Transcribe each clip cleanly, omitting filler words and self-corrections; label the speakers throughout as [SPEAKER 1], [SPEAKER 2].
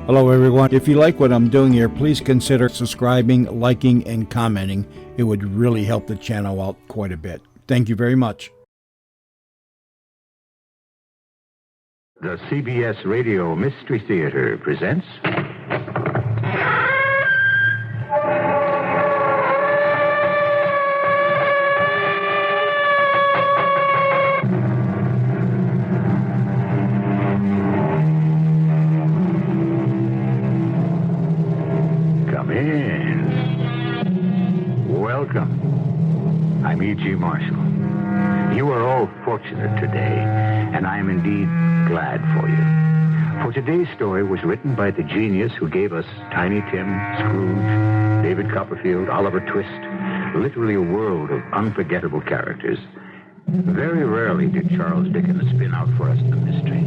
[SPEAKER 1] Hello, everyone. If you like what I'm doing here, please consider subscribing, liking, and commenting. It would really help the channel out quite a bit. Thank you very much.
[SPEAKER 2] The CBS Radio Mystery Theater presents... Welcome. I'm E.G. Marshall. You are all fortunate today, and I am indeed glad for you. For today's story was written by the genius who gave us Tiny Tim, Scrooge, David Copperfield, Oliver Twist, literally a world of unforgettable characters. Very rarely did Charles Dickens spin out for us the mystery,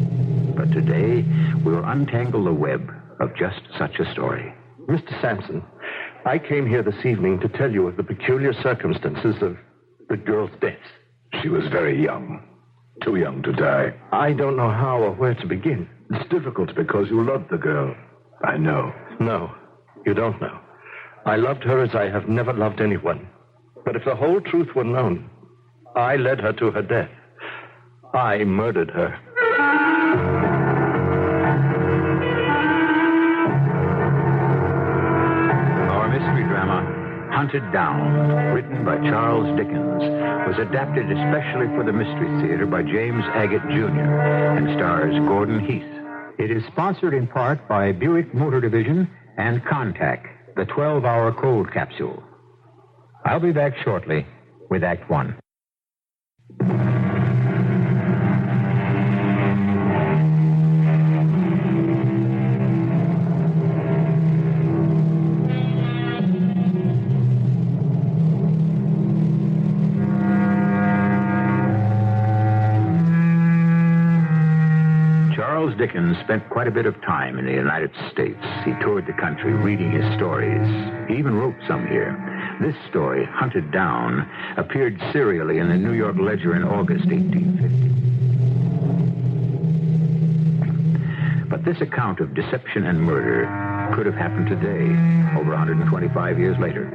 [SPEAKER 2] but today we'll untangle the web of just such a story.
[SPEAKER 3] Mr. Sampson, I came here this evening to tell you of the peculiar circumstances of the girl's death.
[SPEAKER 4] She was very young. Too young to die.
[SPEAKER 3] I don't know how or where to begin.
[SPEAKER 4] It's difficult because you loved the girl. I know.
[SPEAKER 3] No, you don't know. I loved her as I have never loved anyone. But if the whole truth were known, I led her to her death. I murdered her.
[SPEAKER 2] Hunted Down, written by Charles Dickens, was adapted especially for the Mystery Theater by James Agate Jr. and stars Gordon Heath. It is sponsored in part by Buick Motor Division and Contact, the 12-hour cold capsule. I'll be back shortly with Act One. Charles Dickens spent quite a bit of time in the United States. He toured the country reading his stories. He even wrote some here. This story, Hunted Down, appeared serially in the New York Ledger in August 1850. But this account of deception and murder could have happened today, over 125 years later.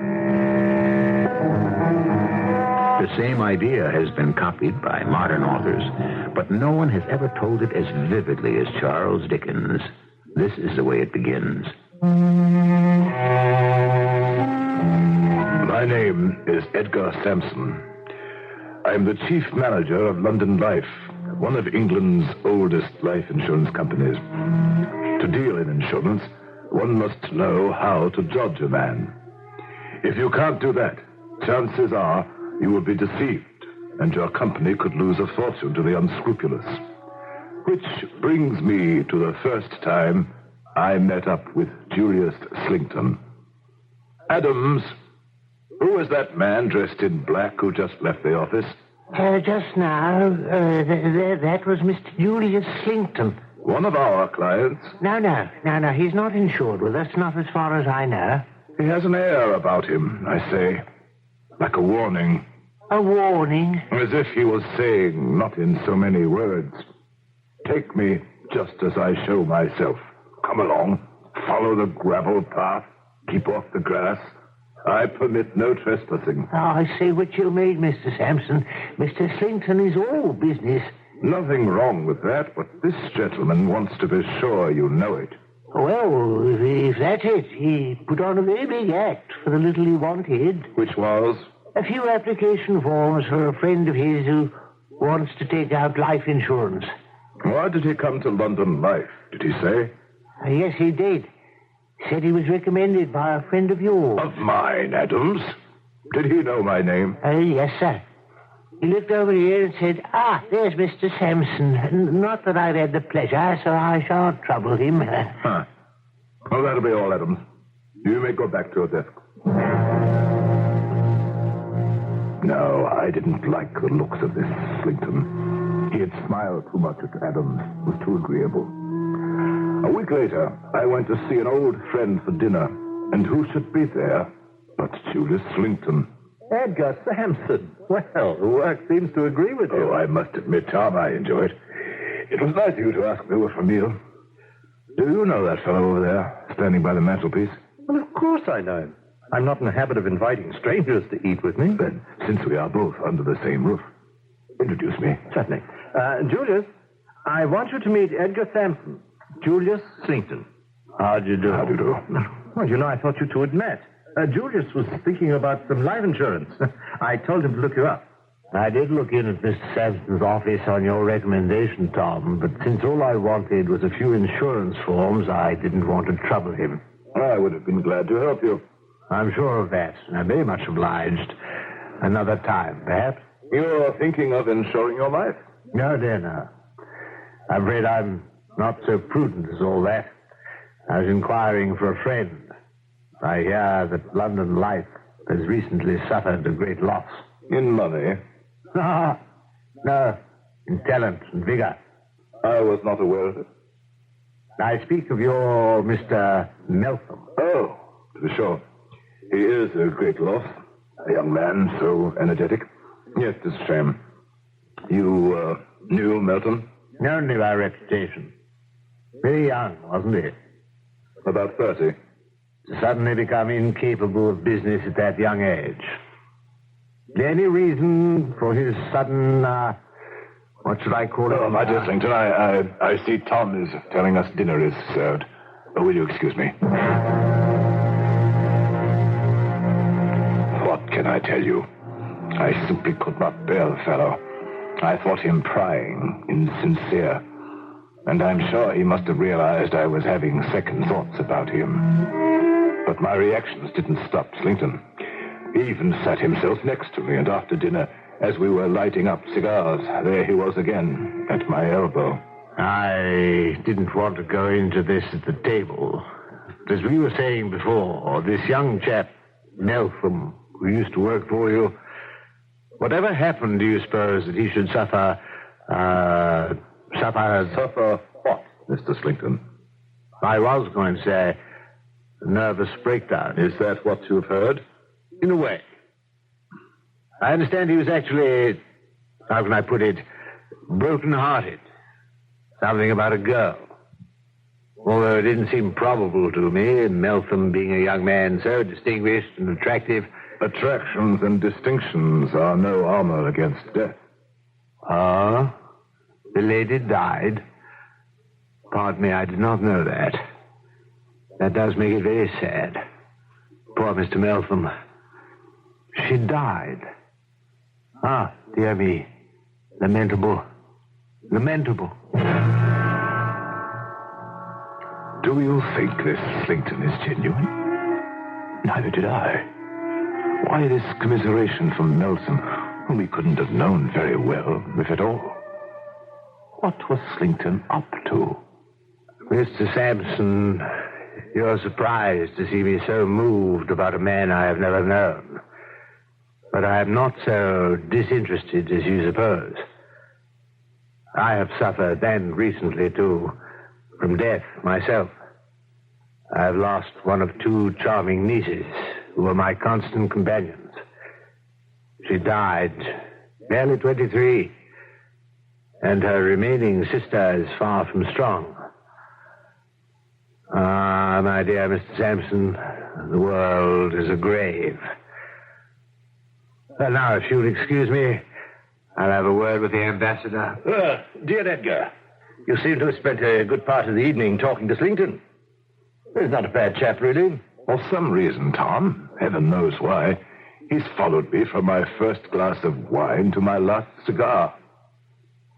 [SPEAKER 2] The same idea has been copied by modern authors, but no one has ever told it as vividly as Charles Dickens. This is the way it begins.
[SPEAKER 4] My name is Edgar Sampson. I am the chief manager of London Life, one of England's oldest life insurance companies. To deal in insurance, one must know how to judge a man. If you can't do that, chances are you will be deceived, and your company could lose a fortune to the unscrupulous. Which brings me to the first time I met up with Julius Slington. Adams, who is that man dressed in black who just left the office?
[SPEAKER 5] Just now, that was Mr. Julius Slington.
[SPEAKER 4] One of our clients?
[SPEAKER 5] No, he's not insured with us, not as far as I know.
[SPEAKER 4] He has an air about him, I say, like a warning.
[SPEAKER 5] A warning?
[SPEAKER 4] As if he was saying, not in so many words, take me just as I show myself. Come along, follow the gravel path, keep off the grass. I permit no trespassing.
[SPEAKER 5] Oh, I see what you mean, Mr. Sampson. Mr. Slington is all business.
[SPEAKER 4] Nothing wrong with that, but this gentleman wants to be sure you know it.
[SPEAKER 5] Well, if that's it, he put on a very big act for the little he wanted.
[SPEAKER 4] Which was?
[SPEAKER 5] A few application forms for a friend of his who wants to take out life insurance.
[SPEAKER 4] Why did he come to London Life, did he say?
[SPEAKER 5] Yes, he did. Said he was recommended by a friend of yours.
[SPEAKER 4] Of mine, Adams? Did he know my name?
[SPEAKER 5] Yes, sir. He looked over here and said, there's Mr. Sampson. Not that I've had the pleasure, so I shan't trouble him.
[SPEAKER 4] Huh. Well, that'll be all, Adams. You may go back to your desk. No, I didn't like the looks of this Slington. He had smiled too much at Adams. It was too agreeable. A week later, I went to see an old friend for dinner. And who should be there but Julius Slington.
[SPEAKER 3] Edgar Sampson. Well, the work seems to agree with you.
[SPEAKER 4] Oh, I must admit, Tom, I enjoy it. It was nice of you to ask me over for a meal. Do you know that fellow over there, standing by the mantelpiece?
[SPEAKER 3] Well, of course I know him. I'm not in the habit of inviting strangers to eat with me.
[SPEAKER 4] Then, since we are both under the same roof, introduce me.
[SPEAKER 3] Certainly. Julius, I want you to meet Edgar Sampson. Julius Slinkton.
[SPEAKER 4] How do you do? How do you do?
[SPEAKER 3] Well, you know, I thought you two had met. Julius was thinking about some life insurance. I told him to look you up.
[SPEAKER 5] I did look in at Mr. Sampson's office on your recommendation, Tom, but since all I wanted was a few insurance forms, I didn't want to trouble him.
[SPEAKER 4] I would have been glad to help you.
[SPEAKER 5] I'm sure of that. I'm very much obliged. Another time, perhaps?
[SPEAKER 4] You're thinking of insuring your life?
[SPEAKER 5] No, dear, no. I'm afraid I'm not so prudent as all that. I was inquiring for a friend. I hear that London Life has recently suffered a great loss.
[SPEAKER 4] In money?
[SPEAKER 5] No, in talent and vigor.
[SPEAKER 4] I was not aware of it.
[SPEAKER 5] I speak of your Mr. Meltham.
[SPEAKER 4] Oh, to be sure. He is a great loss. A young man, so energetic. Yes, it's a shame. You knew Meltham?
[SPEAKER 5] Only by reputation. Very young, wasn't he?
[SPEAKER 4] About 30.
[SPEAKER 5] To suddenly become incapable of business at that young age. Any reason for his sudden, what should I call it?
[SPEAKER 4] Oh, my dear Slinkton, I see Tom is telling us dinner is served. Oh, will you excuse me? What can I tell you? I simply could not bear the fellow. I thought him prying, insincere. And I'm sure he must have realized I was having second thoughts about him. But my reactions didn't stop Slinkton. He even sat himself next to me, and after dinner, as we were lighting up cigars, there he was again, at my elbow.
[SPEAKER 5] I didn't want to go into this at the table. As we were saying before, this young chap, Meltham, who used to work for you, whatever happened, do you suppose that he should suffer...
[SPEAKER 4] Suffer what, Mr. Slinkton?
[SPEAKER 5] I was going to say a nervous breakdown.
[SPEAKER 4] Is that what you've heard?
[SPEAKER 5] In a way. I understand he was actually, how can I put it, broken-hearted. Something about a girl. Although it didn't seem probable to me, Meltham being a young man so distinguished and attractive.
[SPEAKER 4] Attractions and distinctions are no armor against death.
[SPEAKER 5] Ah? The lady died? Pardon me, I did not know that. That does make it very sad. Poor Mr. Meltham. She died. Ah, dear me. Lamentable. Lamentable.
[SPEAKER 4] Do you think this Slinkton is genuine? Neither did I. Why this commiseration from Meltham, whom we couldn't have known very well, if at all? What was Slinkton up to?
[SPEAKER 5] Mr. Sampson, you're surprised to see me so moved about a man I have never known. But I am not so disinterested as you suppose. I have suffered, and recently too, from death myself. I have lost one of two charming nieces who were my constant companions. She died, barely 23, and her remaining sister is far from strong. Ah, my dear Mr. Sampson, the world is a grave. Well, now, if you'll excuse me, I'll have a word with the ambassador.
[SPEAKER 3] Dear Edgar, you seem to have spent a good part of the evening talking to Slinkton. He's not a bad chap, really.
[SPEAKER 4] For some reason, Tom, heaven knows why, he's followed me from my first glass of wine to my last cigar.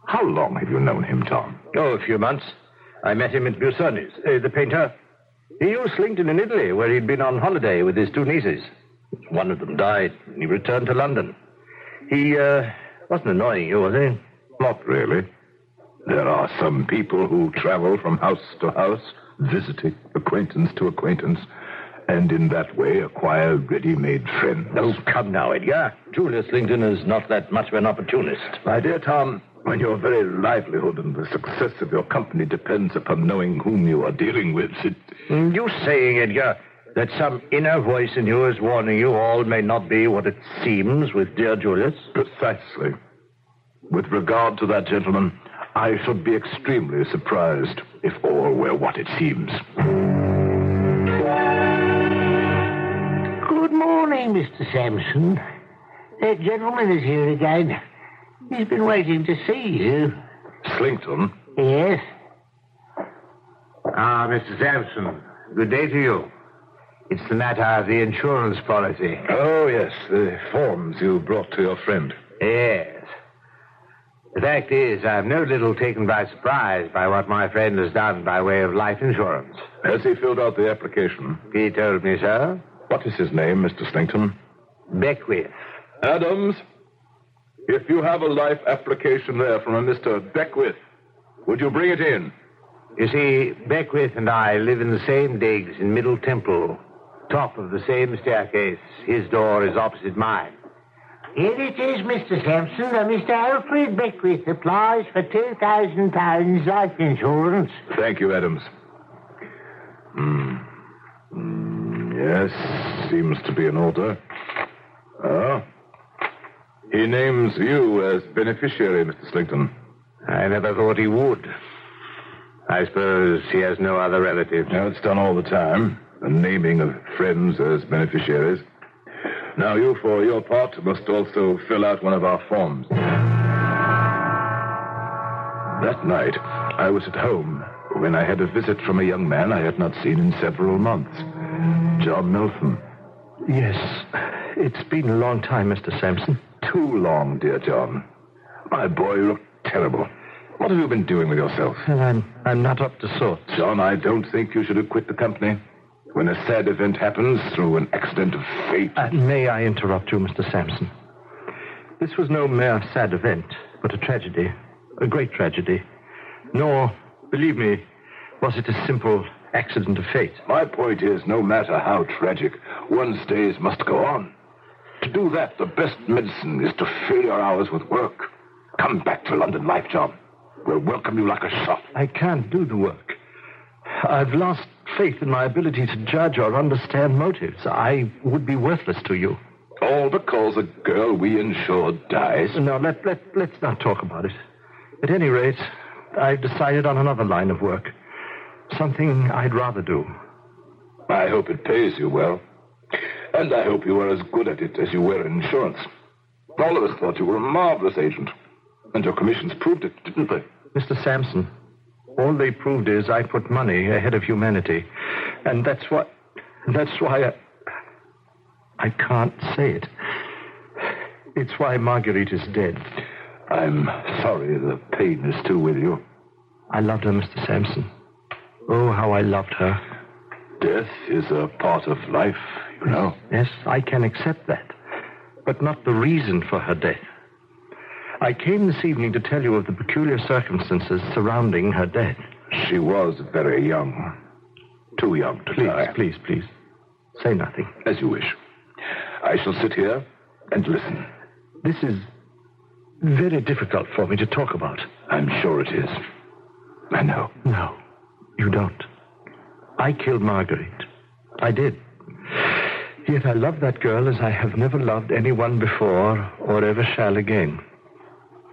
[SPEAKER 4] How long have you known him, Tom?
[SPEAKER 3] Oh, a few months. I met him at Busoni's, the painter. He knew Slinkton in Italy, where he'd been on holiday with his two nieces. One of them died, and he returned to London. He wasn't annoying you, was he?
[SPEAKER 4] Not really. There are some people who travel from house to house, visiting acquaintance to acquaintance, and in that way acquire ready-made friends.
[SPEAKER 3] Oh, come now, Edgar. Julius Slinkton is not that much of an opportunist.
[SPEAKER 4] My dear Tom, when your very livelihood and the success of your company depends upon knowing whom you are dealing with,
[SPEAKER 3] You saying, Edgar, that some inner voice in you is warning you all may not be what it seems with dear Julius?
[SPEAKER 4] Precisely. With regard to that gentleman, I should be extremely surprised if all were what it seems.
[SPEAKER 5] Good morning, Mr. Sampson. That gentleman is here again. He's been waiting to see you.
[SPEAKER 4] Slinkton?
[SPEAKER 5] Yes? Ah, Mr. Sampson, good day to you. It's the matter of the insurance policy.
[SPEAKER 4] Oh, yes, the forms you brought to your friend.
[SPEAKER 5] Yes. The fact is, I'm no little taken by surprise by what my friend has done by way of life insurance.
[SPEAKER 4] Has he filled out the application?
[SPEAKER 5] He told me so.
[SPEAKER 4] What is his name, Mr. Slinkton?
[SPEAKER 5] Beckwith.
[SPEAKER 4] Adams, if you have a life application there from a Mr. Beckwith, would you bring it in?
[SPEAKER 5] You see, Beckwith and I live in the same digs in Middle Temple, top of the same staircase. His door is opposite mine. Here it is, Mr. Sampson. Mr. Alfred Beckwith applies for £2,000 life insurance.
[SPEAKER 4] Thank you, Adams. Yes, seems to be in order. He names you as beneficiary, Mr. Slinkton.
[SPEAKER 5] I never thought he would. I suppose he has no other relatives.
[SPEAKER 4] Now, it's done all the time, the naming of friends as beneficiaries. Now, you, for your part, must also fill out one of our forms. That night, I was at home when I had a visit from a young man I had not seen in several months. John Milton.
[SPEAKER 6] Yes, it's been a long time, Mr. Sampson.
[SPEAKER 4] Too long, dear John. My boy, you look terrible. What have you been doing with yourself?
[SPEAKER 6] I'm not up to sorts.
[SPEAKER 4] John, I don't think you should have quit the company. When a sad event happens through an accident of fate...
[SPEAKER 6] May I interrupt you, Mr. Sampson? This was no mere sad event, but a tragedy. A great tragedy. Nor, believe me, was it a simple accident of fate.
[SPEAKER 4] My point is, no matter how tragic, one's days must go on. To do that, the best medicine is to fill your hours with work. Come back to London life, John. We'll welcome you like a shot.
[SPEAKER 6] I can't do the work. I've lost faith in my ability to judge or understand motives. I would be worthless to you.
[SPEAKER 4] All because a girl we insured dies?
[SPEAKER 6] No, let's not talk about it. At any rate, I've decided on another line of work. Something I'd rather do.
[SPEAKER 4] I hope it pays you well. And I hope you are as good at it as you were in insurance. All of us thought you were a marvelous agent. And your commissions proved it, didn't they?
[SPEAKER 6] Mr. Sampson, all they proved is I put money ahead of humanity. And that's why I can't say it. It's why Marguerite is dead.
[SPEAKER 4] I'm sorry the pain is still with you.
[SPEAKER 6] I loved her, Mr. Sampson. Oh, how I loved her.
[SPEAKER 4] Death is a part of life, you know.
[SPEAKER 6] Yes, I can accept that. But not the reason for her death. I came this evening to tell you of the peculiar circumstances surrounding her death.
[SPEAKER 4] She was very young. Too young to die.
[SPEAKER 6] Please. Say nothing.
[SPEAKER 4] As you wish. I shall sit here and listen.
[SPEAKER 6] This is very difficult for me to talk about.
[SPEAKER 4] I'm sure it is. I know.
[SPEAKER 6] No, you don't. I killed Marguerite. I did. Yet I love that girl as I have never loved anyone before or ever shall again.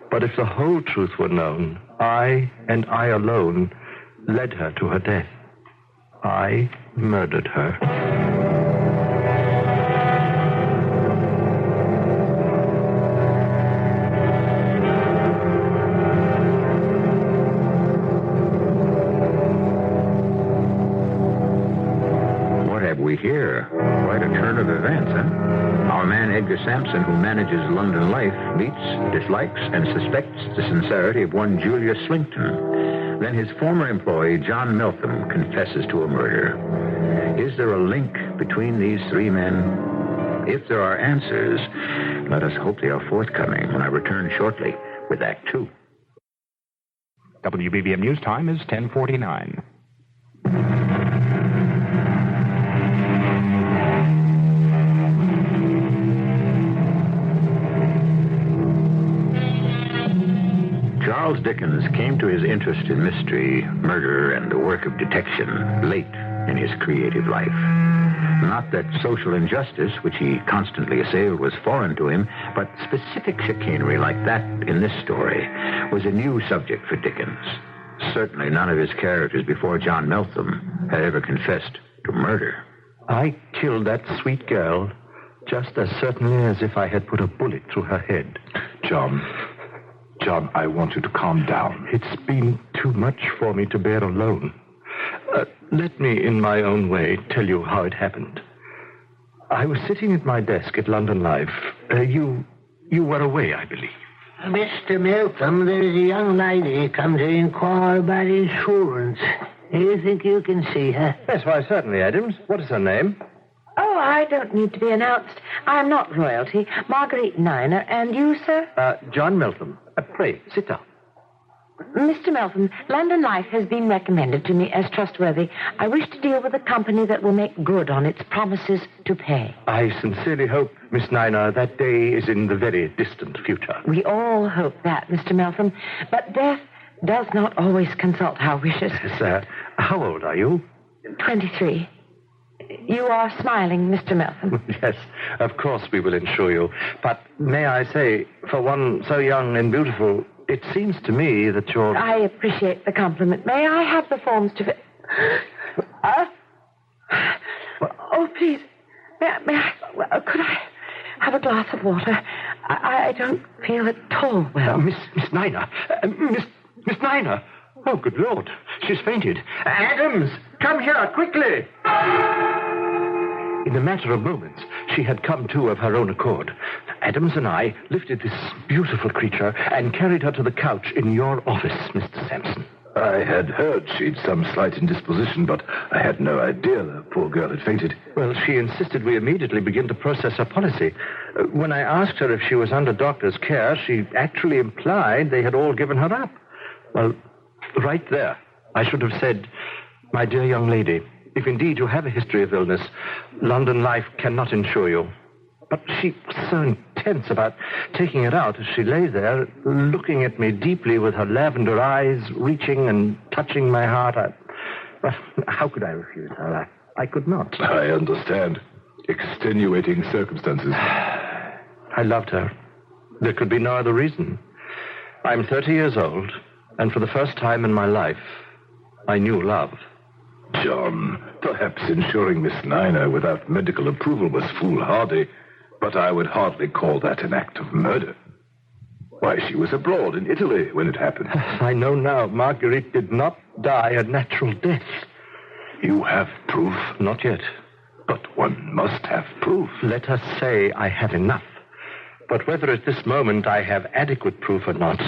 [SPEAKER 6] But if the whole truth were known, I, and I alone, led her to her death. I murdered her.
[SPEAKER 7] What have we here? Quite a turn of events, huh? Our man Edgar Sampson, who manages London life, meets, dislikes, and suspects the sincerity of one Julius Slinkton. Then his former employee, John Meltham, confesses to a murder. Is there a link between these three men? If there are answers, let us hope they are forthcoming when I return shortly with Act Two.
[SPEAKER 8] WBBM News Time is 10:49.
[SPEAKER 7] Charles Dickens came to his interest in mystery, murder, and the work of detection late in his creative life. Not that social injustice, which he constantly assailed, was foreign to him, but specific chicanery like that in this story was a new subject for Dickens. Certainly none of his characters before John Meltham had ever confessed to murder.
[SPEAKER 6] I killed that sweet girl just as certainly as if I had put a bullet through her head.
[SPEAKER 4] John, I want you to calm down.
[SPEAKER 6] It's been too much for me to bear alone. Let me, in my own way, tell you how it happened. I was sitting at my desk at London Life. You were away, I believe.
[SPEAKER 5] Mr. Meltham, there is a young lady come to inquire about insurance. Do you think you can see her?
[SPEAKER 3] Yes, why, certainly, Adams. What is her name?
[SPEAKER 9] Oh, I don't need to be announced. I am not royalty. Marguerite Niner. And you, sir?
[SPEAKER 3] John Meltham. Pray, sit down.
[SPEAKER 9] Mr. Meltham, London Life has been recommended to me as trustworthy. I wish to deal with a company that will make good on its promises to pay.
[SPEAKER 6] I sincerely hope, Miss Niner, that day is in the very distant future.
[SPEAKER 9] We all hope that, Mr. Meltham. But death does not always consult our wishes.
[SPEAKER 6] Yes, how old are you?
[SPEAKER 9] 23. You are smiling, Mr. Meltham.
[SPEAKER 6] Yes, of course we will insure you. But may I say, for one so young and beautiful, it seems to me that you're...
[SPEAKER 9] I appreciate the compliment. May I have the forms to... Oh, please. May I... Could I have a glass of water? I don't feel at all well.
[SPEAKER 6] Miss Niner. Miss Niner. Oh, good Lord. She's fainted. Adams, come here, quickly. In a matter of moments, she had come to of her own accord. Adams and I lifted this beautiful creature and carried her to the couch in your office, Mr. Sampson.
[SPEAKER 4] I had heard she'd some slight indisposition, but I had no idea the poor girl had fainted.
[SPEAKER 6] Well, she insisted we immediately begin to process her policy. When I asked her if she was under doctor's care, she actually implied they had all given her up. Well, right there, I should have said, my dear young lady, if indeed you have a history of illness, London Life cannot insure you. But she was so intense about taking it out as she lay there, looking at me deeply with her lavender eyes, reaching and touching my heart. Well, how could I refuse her? I could not.
[SPEAKER 4] I understand. Extenuating circumstances.
[SPEAKER 6] I loved her. There could be no other reason. I'm 30 years old, and for the first time in my life, I knew love.
[SPEAKER 4] John, perhaps insuring Miss Niner without medical approval was foolhardy, but I would hardly call that an act of murder. Why, she was abroad in Italy when it happened.
[SPEAKER 6] I know now. Marguerite did not die a natural death.
[SPEAKER 4] You have proof?
[SPEAKER 6] Not yet.
[SPEAKER 4] But one must have proof.
[SPEAKER 6] Let us say I have enough. But whether at this moment I have adequate proof or not,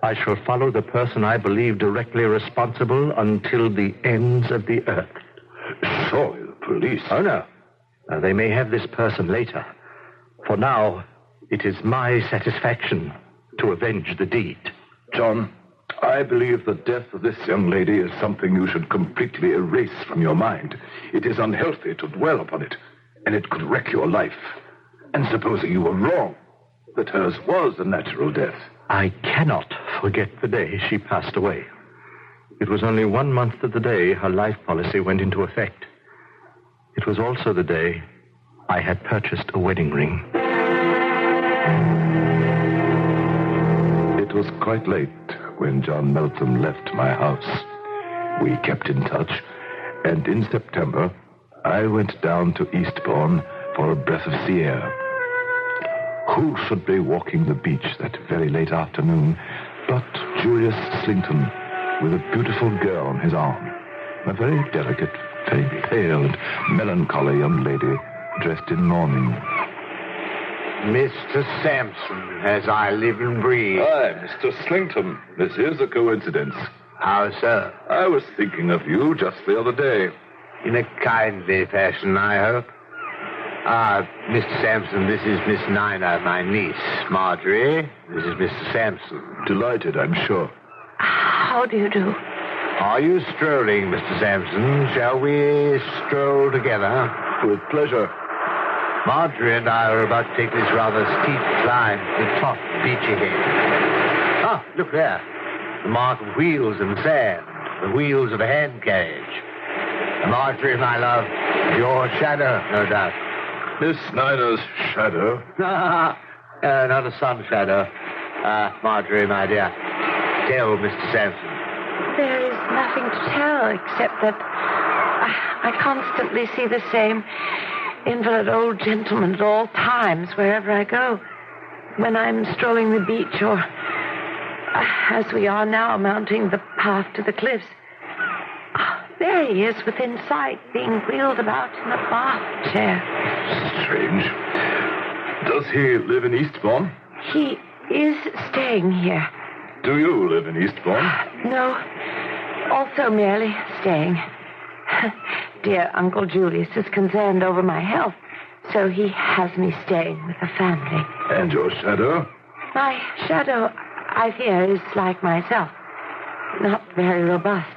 [SPEAKER 6] I shall follow the person I believe directly responsible until the ends of the earth.
[SPEAKER 4] Surely the police...
[SPEAKER 6] Oh, no. They may have this person later. For now, it is my satisfaction to avenge the deed.
[SPEAKER 4] John, I believe the death of this young lady is something you should completely erase from your mind. It is unhealthy to dwell upon it, and it could wreck your life. And supposing you were wrong, that hers was a natural death.
[SPEAKER 6] I cannot forget the day she passed away. It was only 1 month to the day her life policy went into effect. It was also the day I had purchased a wedding ring.
[SPEAKER 4] It was quite late when John Meltham left my house. We kept in touch, and in September, I went down to Eastbourne for a breath of sea air. Who should be walking the beach that very late afternoon but Julius Slington with a beautiful girl on his arm, a very delicate, very pale and melancholy young lady dressed in mourning.
[SPEAKER 5] Mr. Sampson, as I live and breathe.
[SPEAKER 4] Hi, Mr. Slington. This is a coincidence.
[SPEAKER 5] How so?
[SPEAKER 4] I was thinking of you just the other day.
[SPEAKER 5] In a kindly fashion, I hope. Mr. Sampson, this is Miss Niner, my niece. Marjorie, this is Mr. Sampson.
[SPEAKER 4] Delighted, I'm sure.
[SPEAKER 9] How do you do?
[SPEAKER 5] Are you strolling, Mr. Sampson? Shall we stroll together?
[SPEAKER 4] With pleasure.
[SPEAKER 5] Marjorie and I are about to take this rather steep climb to the top of Beachy Head. Ah, look there. The mark of wheels in the sand. The wheels of a hand carriage. Marjorie, my love, your shadow, no doubt.
[SPEAKER 4] Miss Niner's shadow?
[SPEAKER 5] Not a sun shadow. Marjorie, my dear, tell Mr. Sampson.
[SPEAKER 9] There is nothing to tell except that I constantly see the same invalid old gentleman at all times, wherever I go. When I'm strolling the beach or, as we are now, mounting the path to the cliffs. There he is within sight, being wheeled about in a bath chair.
[SPEAKER 4] Strange. Does he live in Eastbourne?
[SPEAKER 9] He is staying here.
[SPEAKER 4] Do you live in Eastbourne?
[SPEAKER 9] No, also merely staying. Dear Uncle Julius is concerned over my health, so he has me staying with the family.
[SPEAKER 4] And your shadow?
[SPEAKER 9] My shadow, I fear, is like myself. Not very robust.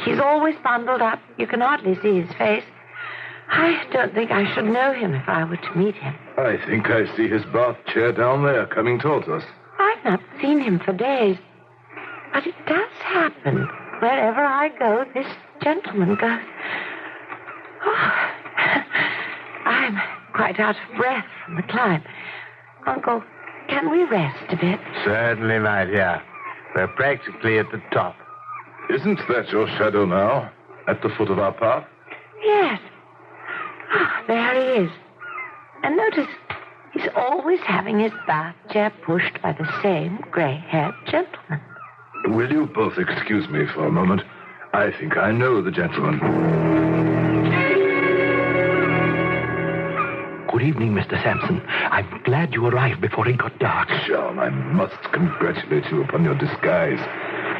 [SPEAKER 9] He's always bundled up. You can hardly see his face. I don't think I should know him if I were to meet him.
[SPEAKER 4] I think I see his bath chair down there coming towards us.
[SPEAKER 9] I've not seen him for days. But it does happen. Wherever I go, this gentleman goes. Oh, I'm quite out of breath from the climb. Uncle, can we rest a bit?
[SPEAKER 5] Certainly, my dear. We're practically at the top.
[SPEAKER 4] Isn't that your shadow now, at the foot of our path?
[SPEAKER 9] Yes. There he is. And notice, he's always having his bath chair pushed by the same gray-haired gentleman.
[SPEAKER 4] Will you both excuse me for a moment? I think I know the gentleman.
[SPEAKER 6] Good evening, Mr. Sampson. I'm glad you arrived before it got dark.
[SPEAKER 4] John, I must congratulate you upon your disguise.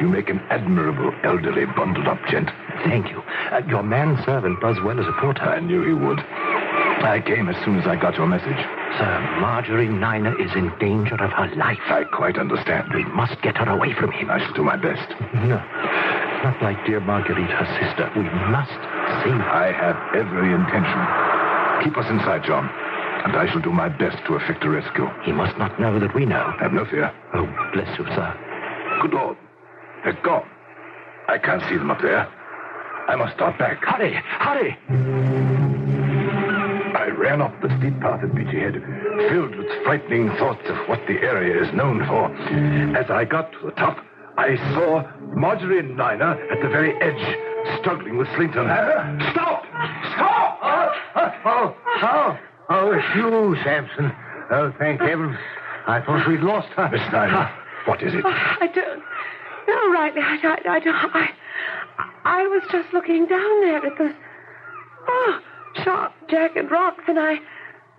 [SPEAKER 4] You make an admirable, elderly, bundled-up gent.
[SPEAKER 6] Thank you. Your manservant does well as a porter.
[SPEAKER 4] I knew he would. I came as soon as I got your message.
[SPEAKER 6] Sir, Marjorie Niner is in danger of her life.
[SPEAKER 4] I quite understand.
[SPEAKER 6] We must get her away from him.
[SPEAKER 4] I shall do my best.
[SPEAKER 6] No, not like dear Marguerite, her sister. We must save her.
[SPEAKER 4] I have every intention. Keep us inside, John, and I shall do my best to effect a rescue.
[SPEAKER 6] He must not know that we know.
[SPEAKER 4] Have no fear.
[SPEAKER 6] Oh, bless you, sir.
[SPEAKER 4] Good Lord. They're gone. I can't see them up there. I must start back.
[SPEAKER 6] Hurry, hurry!
[SPEAKER 4] I ran up the steep path at Beachy Head, filled with frightening thoughts of what the area is known for. As I got to the top, I saw Marjorie Niner at the very edge, struggling with Slinton. Stop! Stop!
[SPEAKER 5] Oh, it's you, Sampson. Oh, thank heaven. I thought we'd lost her.
[SPEAKER 4] Miss Niner, what is it?
[SPEAKER 9] I don't know rightly. I was just looking down there at those sharp, jagged rocks, and I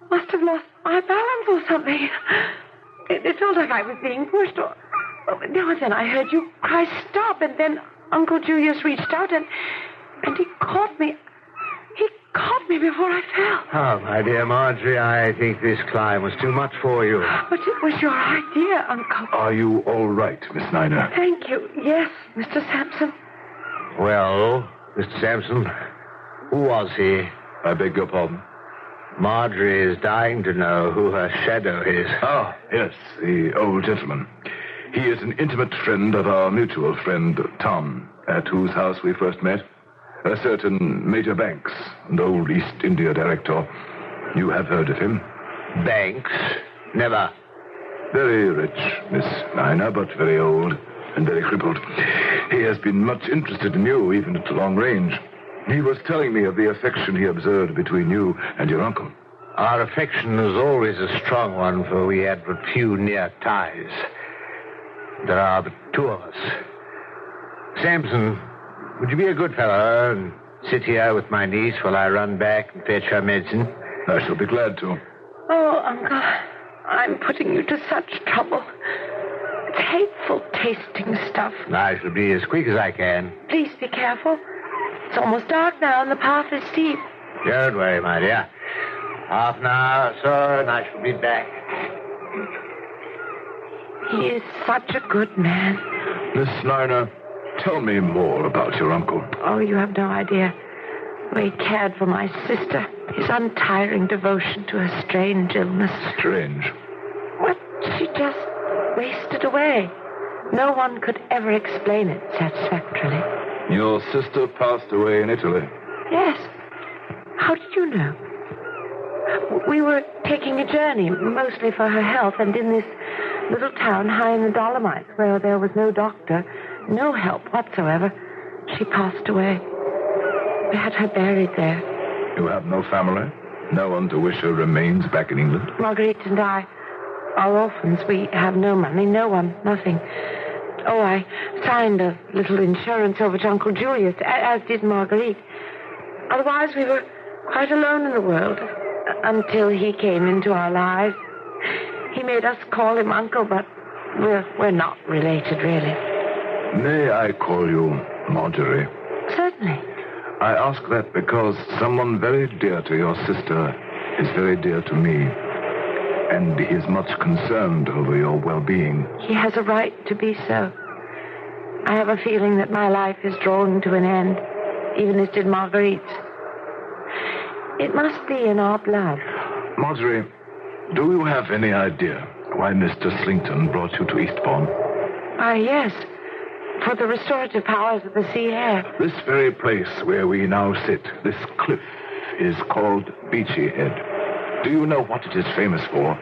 [SPEAKER 9] must have lost my balance or something. It felt like I was being pushed. Now and then I heard you cry, stop, and then Uncle Julius reached out, and he caught me. He caught me before I fell.
[SPEAKER 5] Oh, my dear Marjorie, I think this climb was too much for you.
[SPEAKER 9] But it was your idea, Uncle.
[SPEAKER 4] Are you all right, Miss Niner?
[SPEAKER 9] Thank you. Yes, Mr. Sampson.
[SPEAKER 5] Well, Mr. Sampson, who was he?
[SPEAKER 4] I beg your pardon?
[SPEAKER 5] Marjorie is dying to know who her shadow is.
[SPEAKER 4] Ah, yes, the old gentleman. He is an intimate friend of our mutual friend, Tom, at whose house we first met. A certain Major Banks, an old East India director. You have heard of him?
[SPEAKER 5] Banks? Never.
[SPEAKER 4] Very rich, Miss Niner, but very old and very crippled. He has been much interested in you, even at long range. He was telling me of the affection he observed between you and your uncle.
[SPEAKER 5] Our affection was always a strong one, for we had but few near ties. There are but two of us. Sampson, would you be a good fellow and sit here with my niece while I run back and fetch her medicine?
[SPEAKER 4] I shall be glad to.
[SPEAKER 9] Oh, Uncle, I'm putting you to such trouble. It's hateful tasting stuff.
[SPEAKER 5] I shall be as quick as I can.
[SPEAKER 9] Please be careful. It's almost dark now and the path is steep.
[SPEAKER 5] Don't worry, my dear. Half an hour or so and I shall be back.
[SPEAKER 9] He is such a good man.
[SPEAKER 4] Miss Niner, tell me more about your uncle.
[SPEAKER 9] Oh, you have no idea. The way he cared for my sister. His untiring devotion to her strange illness.
[SPEAKER 4] Strange.
[SPEAKER 9] What? She just wasted away. No one could ever explain it satisfactorily.
[SPEAKER 4] Your sister passed away in Italy.
[SPEAKER 9] Yes. How did you know? We were taking a journey, mostly for her health, and in this little town high in the Dolomites, where there was no doctor, no help whatsoever, she passed away. We had her buried there.
[SPEAKER 4] You have no family? No one to wish her remains back in England?
[SPEAKER 9] Marguerite and I are orphans. We have no money, no one, nothing. Oh, I signed a little insurance over to Uncle Julius, as did Marguerite. Otherwise, we were quite alone in the world until he came into our lives. He made us call him Uncle, but we're not related, really.
[SPEAKER 4] May I call you Marjorie?
[SPEAKER 9] Certainly.
[SPEAKER 4] I ask that because someone very dear to your sister is very dear to me, and he is much concerned over your well-being.
[SPEAKER 9] He has a right to be so. I have a feeling that my life is drawing to an end, even as did Marguerite's. It must be in our blood.
[SPEAKER 4] Marjorie, do you have any idea why Mr. Slington brought you to Eastbourne?
[SPEAKER 9] Yes. For the restorative powers of the sea air.
[SPEAKER 4] This very place where we now sit, this cliff, is called Beachy Head. Do you know what it is famous for?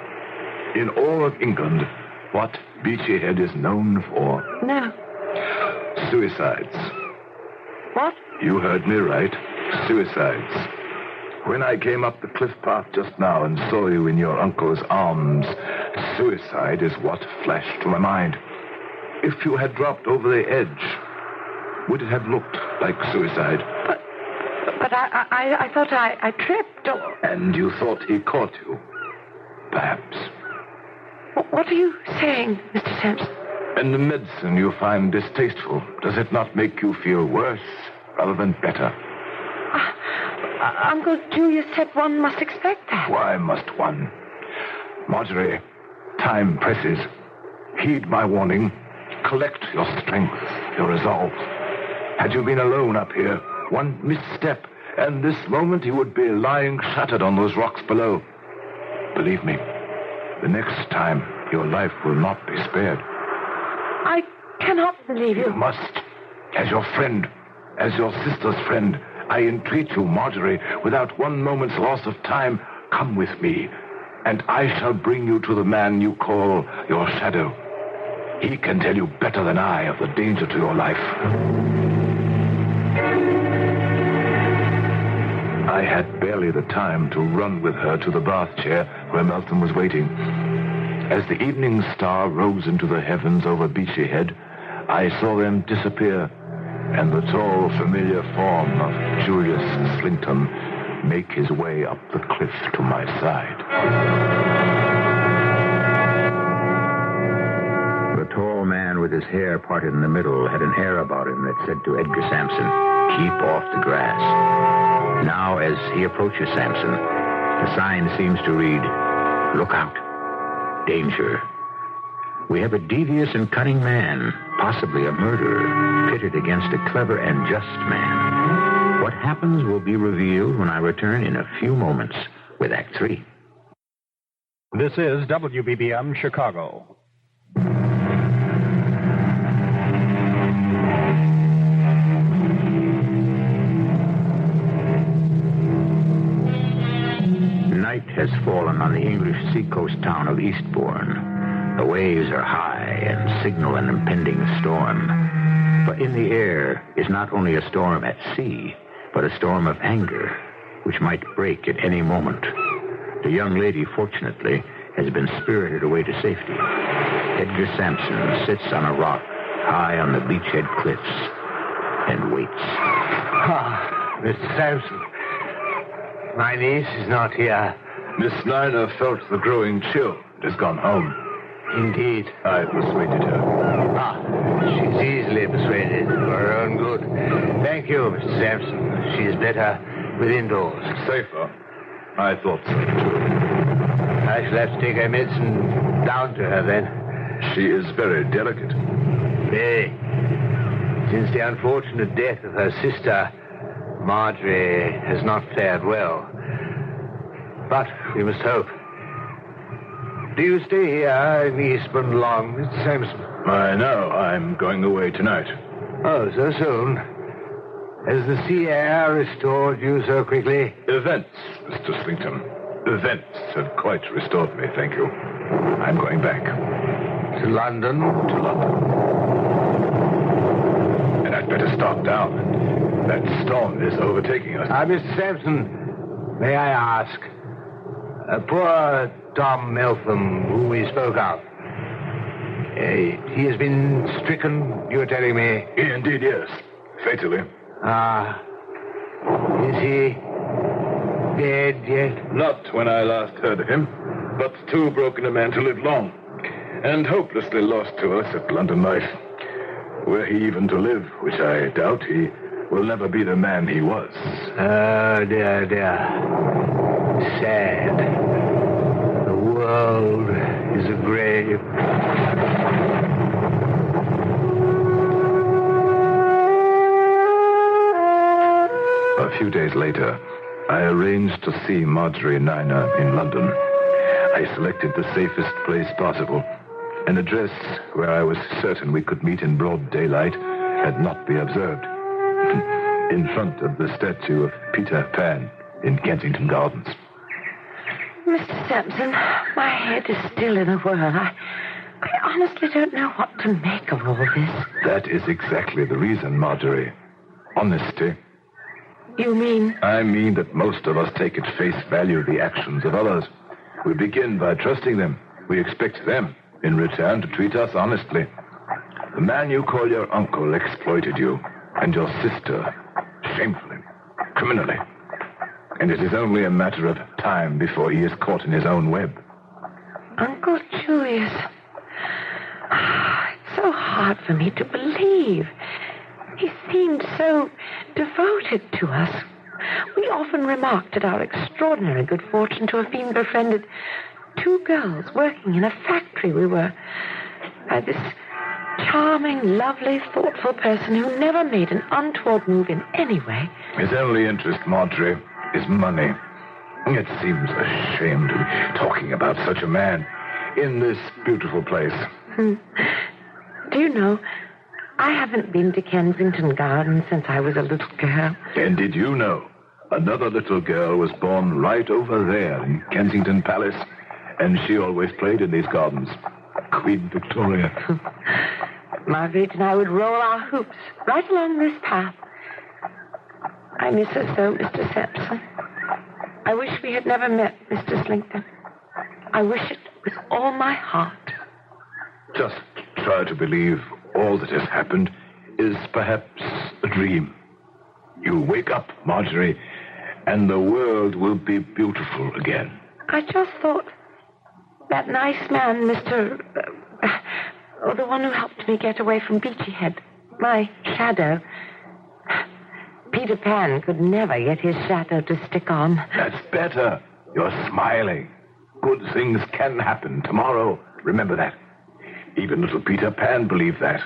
[SPEAKER 4] In all of England, what Beachy Head is known for?
[SPEAKER 9] No.
[SPEAKER 4] Suicides.
[SPEAKER 9] What?
[SPEAKER 4] You heard me right. Suicides. When I came up the cliff path just now and saw you in your uncle's arms, suicide is what flashed to my mind. If you had dropped over the edge, would it have looked like suicide?
[SPEAKER 9] But I thought I tripped.
[SPEAKER 4] And you thought he caught you? Perhaps.
[SPEAKER 9] What are you saying, Mr. Sampson?
[SPEAKER 4] And the medicine you find distasteful, does it not make you feel worse rather than better?
[SPEAKER 9] Uncle Julius said one must expect that.
[SPEAKER 4] Why must one? Marjorie, time presses. Heed my warning. Collect your strength, your resolve. Had you been alone up here, one misstep, and this moment you would be lying shattered on those rocks below. Believe me, the next time your life will not be spared.
[SPEAKER 9] I cannot believe you.
[SPEAKER 4] You must. As your friend, as your sister's friend, I entreat you, Marjorie, without one moment's loss of time, come with me, and I shall bring you to the man you call your shadow. He can tell you better than I of the danger to your life. I had barely the time to run with her to the bath chair where Melton was waiting. As the evening star rose into the heavens over Beachy Head, I saw them disappear, and the tall, familiar form of Julius Slington make his way up the cliff to my side.
[SPEAKER 7] The tall man with his hair parted in the middle had an air about him that said to Edgar Sampson, "Keep off the grass." Now, as he approaches Sampson, the sign seems to read, "Look out. Danger." We have a devious and cunning man, possibly a murderer, pitted against a clever and just man. What happens will be revealed when I return in a few moments with Act 3.
[SPEAKER 8] This is WBBM Chicago.
[SPEAKER 7] Night has fallen on the English seacoast town of Eastbourne. The waves are high and signal an impending storm. But in the air is not only a storm at sea, but a storm of anger, which might break at any moment. The young lady, fortunately, has been spirited away to safety. Edgar Sampson sits on a rock high on the beachhead cliffs and waits.
[SPEAKER 5] Mr. Sampson. My niece is not here.
[SPEAKER 4] Miss Niner felt the growing chill and has gone home.
[SPEAKER 5] Indeed.
[SPEAKER 4] I persuaded her.
[SPEAKER 5] She's easily persuaded for her own good. Thank you, Mr. Sampson. She is better within doors.
[SPEAKER 4] Safer? I thought so, too.
[SPEAKER 5] I shall have to take her medicine down to her, then.
[SPEAKER 4] She is very delicate.
[SPEAKER 5] Very. Since the unfortunate death of her sister, Marjorie has not fared well. But we must hope. Do you stay here in Eastbourne long, Mr. Sampson?
[SPEAKER 4] I know. I'm going away tonight.
[SPEAKER 5] Oh, so soon? Has the sea air restored you so quickly?
[SPEAKER 4] Events, Mr. Slington. Events have quite restored me, thank you. I'm going back.
[SPEAKER 5] To London?
[SPEAKER 4] To London. And I'd better stop down. That storm is overtaking us.
[SPEAKER 5] Mr. Sampson, may I ask? Poor Tom Meltham, whom we spoke of. He has been stricken, you were telling me.
[SPEAKER 4] Indeed, yes. Fatally.
[SPEAKER 5] Is he dead yet?
[SPEAKER 4] Not when I last heard of him, but too broken a man to live long, and hopelessly lost to us at London life. Were he even to live, which I doubt, he will never be the man he was.
[SPEAKER 5] Oh, dear, dear. Sad. The world is a grave.
[SPEAKER 4] A few days later, I arranged to see Marjorie Niner in London. I selected the safest place possible, an address where I was certain we could meet in broad daylight and not be observed. In front of the statue of Peter Pan in Kensington Gardens.
[SPEAKER 9] Mr. Sampson, my head is still in a whirl. I honestly don't know what to make of all this.
[SPEAKER 4] That is exactly the reason, Marjorie. Honesty.
[SPEAKER 9] You mean?
[SPEAKER 4] I mean that most of us take at face value the actions of others. We begin by trusting them. We expect them, in return, to treat us honestly. The man you call your uncle exploited you, and your sister, shamefully, criminally. And it is only a matter of time before he is caught in his own web.
[SPEAKER 9] Uncle Julius. It's so hard for me to believe. He seemed so devoted to us. We often remarked at our extraordinary good fortune to have been befriended 2 girls working in a factory we were by this charming, lovely, thoughtful person who never made an untoward move in any way.
[SPEAKER 4] His only interest, Marjorie, is money. It seems a shame to be talking about such a man in this beautiful place.
[SPEAKER 9] Do you know, I haven't been to Kensington Gardens since I was a little girl.
[SPEAKER 4] And did you know another little girl was born right over there in Kensington Palace, and she always played in these gardens? Queen Victoria.
[SPEAKER 9] Marguerite and I would roll our hoops right along this path. I miss her so, Mr. Sampson. I wish we had never met, Mr. Slington. I wish it with all my heart.
[SPEAKER 4] Just try to believe all that has happened is perhaps a dream. You wake up, Marjorie, and the world will be beautiful again.
[SPEAKER 9] I just thought that nice man, Mr. the one who helped me get away from Beachy Head, my shadow. Peter Pan could never get his shadow to stick on.
[SPEAKER 4] That's better. You're smiling. Good things can happen tomorrow. Remember that. Even little Peter Pan believed that.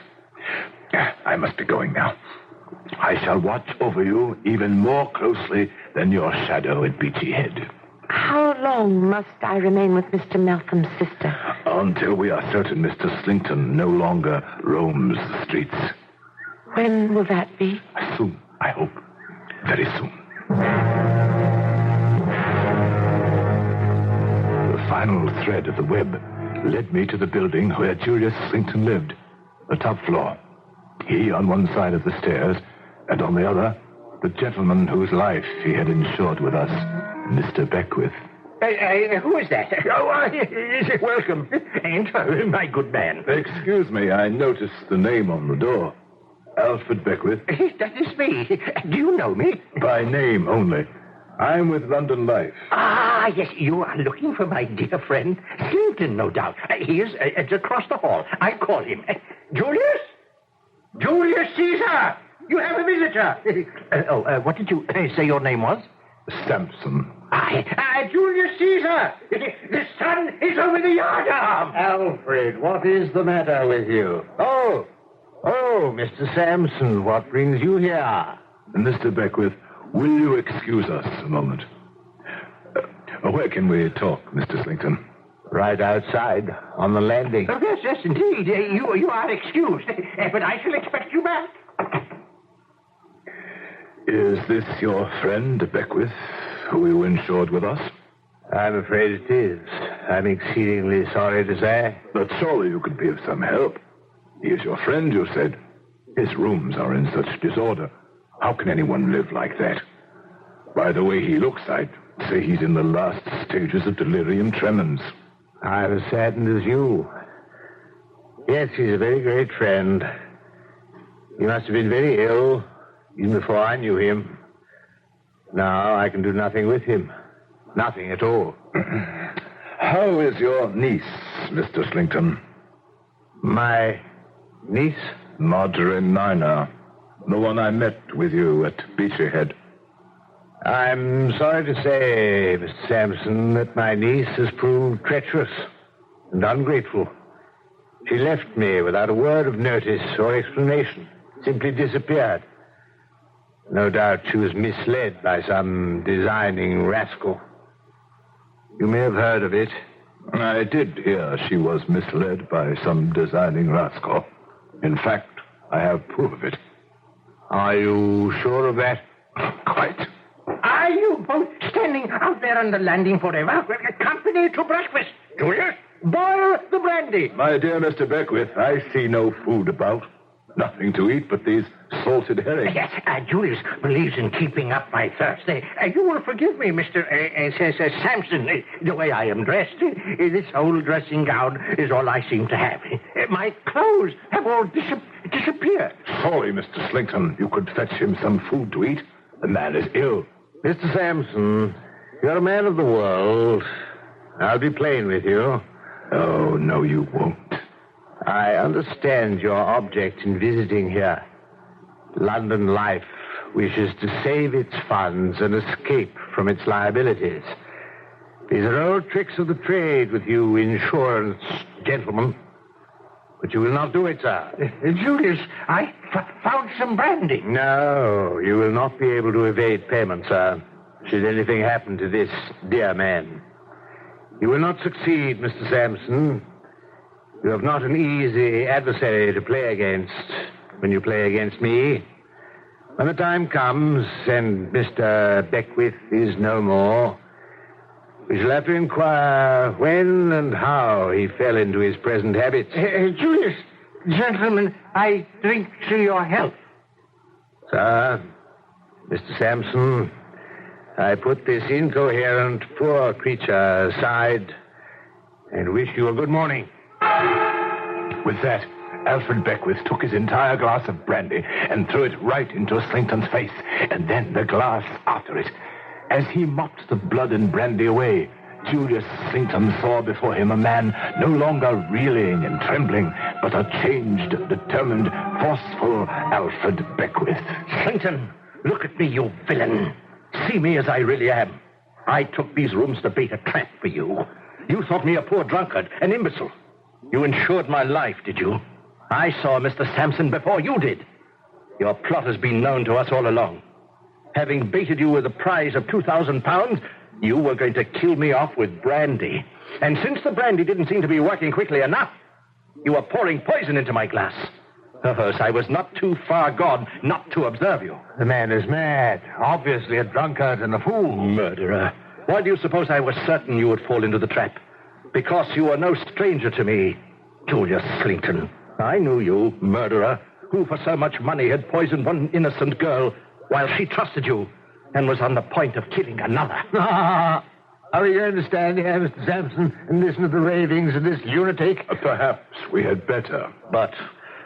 [SPEAKER 4] I must be going now. I shall watch over you even more closely than your shadow at Beachy Head.
[SPEAKER 9] How long must I remain with Mr. Meltham's sister?
[SPEAKER 4] Until we are certain Mr. Slington no longer roams the streets.
[SPEAKER 9] When will that be?
[SPEAKER 4] Soon, I hope. Very soon. The final thread of the web led me to the building where Julius Slington lived, the top floor. He on one side of the stairs, and on the other, the gentleman whose life he had insured with us, Mr. Beckwith.
[SPEAKER 3] Who is that? Welcome. Enter, my good man.
[SPEAKER 4] Excuse me, I noticed the name on the door. Alfred Beckwith.
[SPEAKER 3] That is me. Do you know me?
[SPEAKER 4] By name only. I'm with London Life.
[SPEAKER 3] Ah, yes, you are looking for my dear friend Slington, no doubt. He is across the hall. I call him. Julius? Julius Caesar! You have a visitor. What did you say your name was?
[SPEAKER 4] Sampson.
[SPEAKER 3] Julius Caesar! The sun is over the yardarm!
[SPEAKER 5] Alfred, what is the matter with you? Oh, Mr. Sampson, what brings you here?
[SPEAKER 4] Mr. Beckwith, will you excuse us a moment? Where can we talk, Mr. Slington?
[SPEAKER 5] Right outside, on the landing.
[SPEAKER 3] Oh, yes, indeed. You are excused. But I shall expect you back.
[SPEAKER 4] Is this your friend, Beckwith, who you insured with us?
[SPEAKER 5] I'm afraid it is. I'm exceedingly sorry to say.
[SPEAKER 4] But surely you could be of some help. He is your friend, you said. His rooms are in such disorder. How can anyone live like that? By the way he looks, I'd say he's in the last stages of delirium tremens.
[SPEAKER 5] I'm as saddened as you. Yes, he's a very great friend. He must have been very ill, even before I knew him. Now I can do nothing with him. Nothing at all.
[SPEAKER 4] How is your niece, Mr. Slington?
[SPEAKER 5] My niece?
[SPEAKER 4] Marjorie Miner, the one I met with you at Beachy Head.
[SPEAKER 5] I'm sorry to say, Mr. Sampson, that my niece has proved treacherous and ungrateful. She left me without a word of notice or explanation. Simply disappeared. No doubt she was misled by some designing rascal. You may have heard of it.
[SPEAKER 4] I did hear she was misled by some designing rascal. In fact, I have proof of it.
[SPEAKER 5] Are you sure of that?
[SPEAKER 4] Quite.
[SPEAKER 10] Are you both standing out there on the landing forever? Company to breakfast. Julius, boil the brandy.
[SPEAKER 4] My dear Mr. Beckwith, I see no food about. Nothing to eat but these salted herrings.
[SPEAKER 10] Yes, Julius believes in keeping up my thirst. You will forgive me, Mr. Sampson, the way I am dressed. This whole dressing gown is all I seem to have. My clothes have all disappeared.
[SPEAKER 4] Sorry, Mr. Slington. You could fetch him some food to eat. The man is ill.
[SPEAKER 5] Mr. Sampson, you're a man of the world. I'll be plain with you.
[SPEAKER 4] Oh, no, you won't.
[SPEAKER 5] I understand your object in visiting here. London Life wishes to save its funds and escape from its liabilities. These are old tricks of the trade with you insurance gentlemen. But you will not do it, sir.
[SPEAKER 10] Julius, I found some brandy.
[SPEAKER 5] No, you will not be able to evade payment, sir, should anything happen to this dear man. You will not succeed, Mr. Sampson. You have not an easy adversary to play against when you play against me. When the time comes and Mr. Beckwith is no more, we shall have to inquire when and how he fell into his present habits.
[SPEAKER 10] Julius, gentlemen, I drink to your health.
[SPEAKER 5] Sir, Mr. Sampson, I put this incoherent poor creature aside and wish you a good morning.
[SPEAKER 4] With that, Alfred Beckwith took his entire glass of brandy and threw it right into Slington's face, and then the glass after it. As he mopped the blood and brandy away, Julius Slington saw before him a man no longer reeling and trembling, but a changed, determined, forceful Alfred Beckwith.
[SPEAKER 10] Slington, look at me, you villain. See me as I really am. I took these rooms to bait a trap for you. You thought me a poor drunkard, an imbecile. You insured my life, did you? I saw Mr. Sampson before you did. Your plot has been known to us all along. Having baited you with a prize of £2,000, you were going to kill me off with brandy. And since the brandy didn't seem to be working quickly enough, you were pouring poison into my glass. Perhaps I was not too far gone not to observe you.
[SPEAKER 5] The man is mad. Obviously a drunkard and a fool.
[SPEAKER 10] Murderer. Why do you suppose I was certain you would fall into the trap? Because you are no stranger to me, Julius Slington. I knew you, murderer, who for so much money had poisoned one innocent girl while she trusted you and was on the point of killing another.
[SPEAKER 5] Are we going to stand here, Mr. Sampson, and listen to the ravings of this lunatic?
[SPEAKER 4] Perhaps we had better.
[SPEAKER 10] But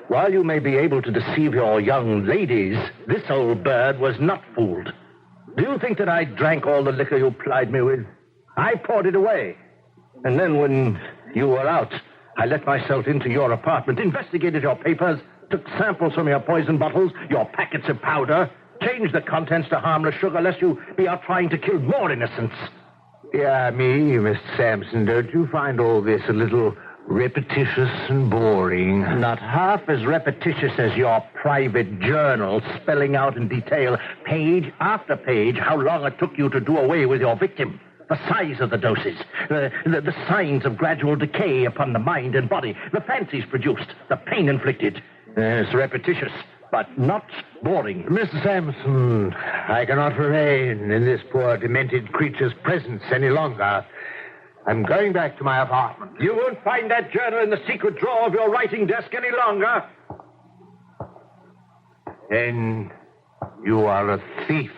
[SPEAKER 10] while you may be able to deceive your young ladies, this old bird was not fooled. Do you think that I drank all the liquor you plied me with? I poured it away. And then when you were out, I let myself into your apartment, investigated your papers, took samples from your poison bottles, your packets of powder, changed the contents to harmless sugar, lest you be out trying to kill more innocents.
[SPEAKER 5] Yeah, me, Mr. Sampson, don't you find all this a little repetitious and boring?
[SPEAKER 10] Not half as repetitious as your private journal, spelling out in detail, page after page, how long it took you to do away with your victim. The size of the doses, the signs of gradual decay upon the mind and body, the fancies produced, the pain inflicted. It's repetitious,
[SPEAKER 3] but not boring.
[SPEAKER 5] Mr. Sampson, I cannot remain in this poor demented creature's presence any longer. I'm going back to my apartment.
[SPEAKER 3] You won't find that journal in the secret drawer of your writing desk any longer.
[SPEAKER 5] Then you are a thief.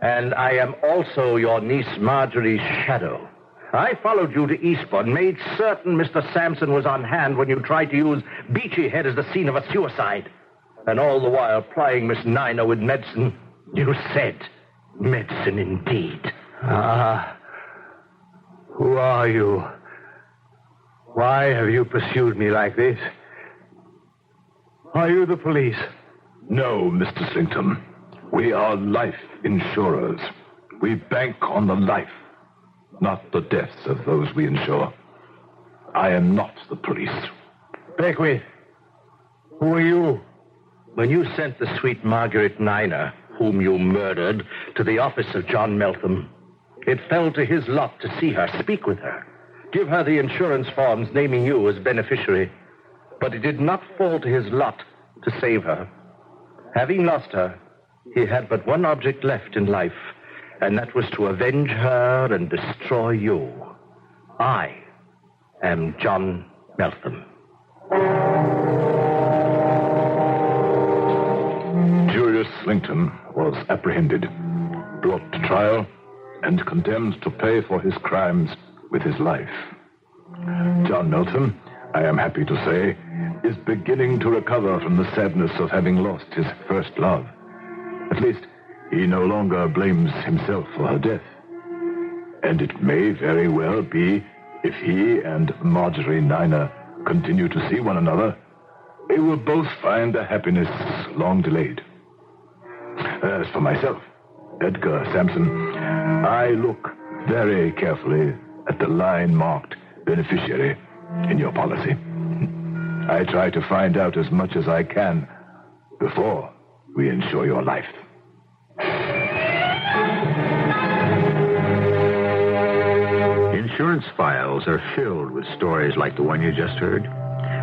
[SPEAKER 3] And I am also your niece Marjorie's shadow. I followed you to Eastbourne, made certain Mr. Sampson was on hand when you tried to use Beachy Head as the scene of a suicide. And all the while plying Miss Nina with medicine.
[SPEAKER 5] You said medicine indeed. Who are you? Why have you pursued me like this? Are you the police?
[SPEAKER 4] No, Mr. Slington. We are life insurers. We bank on the life, not the deaths of those we insure. I am not the police.
[SPEAKER 5] Beckwith, who are you?
[SPEAKER 3] When you sent the sweet Margaret Nina, whom you murdered, to the office of John Meltham, it fell to his lot to see her, speak with her, give her the insurance forms naming you as beneficiary. But it did not fall to his lot to save her. Having lost her, he had but one object left in life, and that was to avenge her and destroy you. I am John Meltham.
[SPEAKER 4] Julius Slington was apprehended, brought to trial, and condemned to pay for his crimes with his life. John Meltham, I am happy to say, is beginning to recover from the sadness of having lost his first love. At least, he no longer blames himself for her death. And it may very well be, if he and Marjorie Nina continue to see one another, they will both find a happiness long delayed. As for myself, Edgar Sampson, I look very carefully at the line marked beneficiary in your policy. I try to find out as much as I can before we insure your life.
[SPEAKER 7] Insurance files are filled with stories like the one you just heard.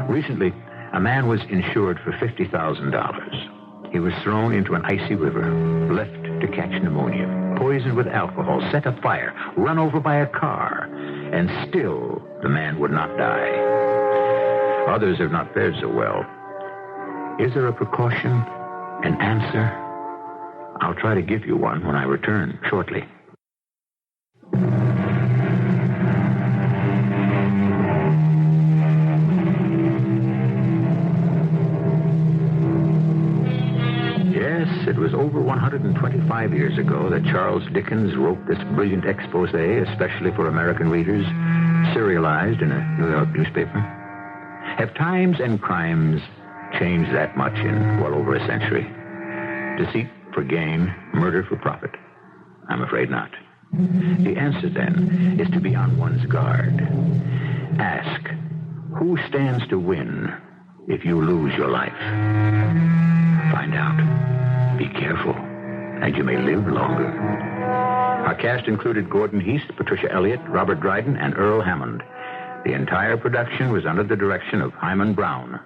[SPEAKER 7] Recently, a man was insured for $50,000. He was thrown into an icy river, left to catch pneumonia, poisoned with alcohol, set afire, run over by a car, and still the man would not die. Others have not fared so well. Is there a precaution, an answer? I'll try to give you one when I return shortly. It was over 125 years ago that Charles Dickens wrote this brilliant expose, especially for American readers, serialized in a New York newspaper. Have times and crimes changed that much in well over a century? Deceit for gain, murder for profit? I'm afraid not. The answer, then, is to be on one's guard. Ask, who stands to win if you lose your life? Find out. Be careful, and you may live longer. Our cast included Gordon Heath, Patricia Elliott, Robert Dryden, and Earl Hammond. The entire production was under the direction of Hyman Brown.